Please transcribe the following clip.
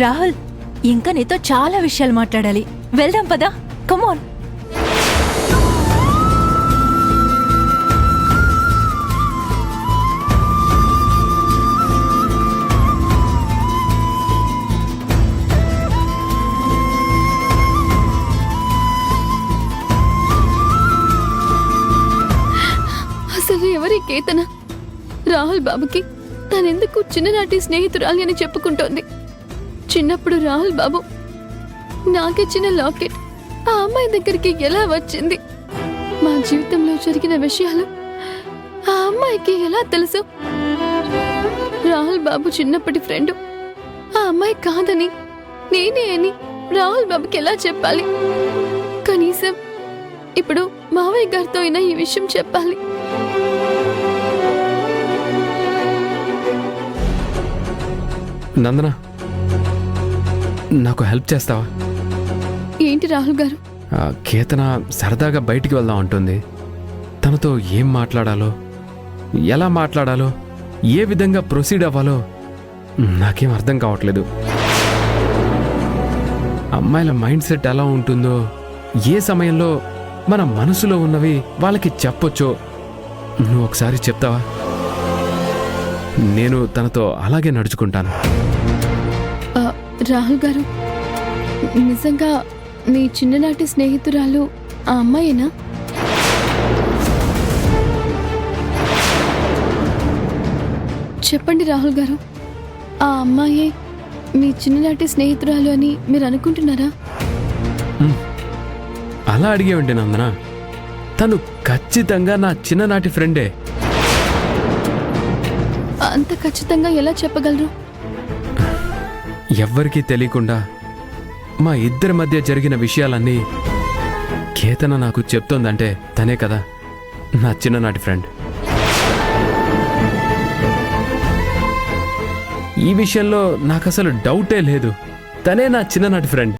రాహుల్, ఇంకా నీతో చాలా విషయాలు మాట్లాడాలి. వెళ్దాం పదా, కమాన్. అసలు ఎవరి కేతన? రాహుల్ బాబుకి తనెందుకు చిన్ననాటి స్నేహితురాలి అని చెప్పుకుంటోంది. చిన్నప్పుడు రాహుల్ బాబు నాకిచ్చిన లాకెట్ ఆ అమ్మాయి దగ్గరికి ఎలా వచ్చింది? మా జీవితంలో జరిగిన విషయాలు ఆ అమ్మాయికి ఎలా తెలుసు? రాహుల్ బాబు చిన్నప్పటి ఫ్రెండ్ ఆ అమ్మాయి కాదని, నేనే అని రాహుల్ బాబుకి ఎలా చెప్పాలి? కనీసం ఇప్పుడు మావయ్య గారితో అయినా ఈ విషయం చెప్పాలి. నందన, నాకు హెల్ప్ చేస్తావా? ఏంటి రాహుల్ గారు? కేతన సరదాగా బయటికి వెళ్దాం అంటుంది. తనతో ఏం మాట్లాడాలో, ఎలా మాట్లాడాలో, ఏ విధంగా ప్రొసీడ్ అవ్వాలో నాకేం అర్థం కావట్లేదు. అమ్మాయిల మైండ్ సెట్ ఎలా ఉంటుందో, ఏ సమయంలో మన మనసులో ఉన్నవి వాళ్ళకి చెప్పొచ్చో నువ్వు ఒకసారి చెప్తావా? నేను తనతో అలాగే నడుచుకుంటాను. రాహుల్ గారు, నిజంగా మీ చిన్ననాటి స్నేహితురాలు ఆ అమ్మాయేనా? చెప్పండి రాహుల్ గారు, ఆ అమ్మాయే మీ చిన్ననాటి స్నేహితురాలు అని మీరు అనుకుంటున్నారా? అలా అడిగేవండి నందన. తను ఖచ్చితంగా నా చిన్ననాటి ఫ్రెండే. అంత ఖచ్చితంగా ఎలా చెప్పగలరు? ఎవ్వరికీ తెలియకుండా మా ఇద్దరి మధ్య జరిగిన విషయాలన్నీ కేతన నాకు చెప్తోందంటే తనే కదా నా చిన్ననాటి ఫ్రెండ్. ఈ విషయంలో నాకసలు డౌటే లేదు, తనే నా చిన్ననాటి ఫ్రెండ్.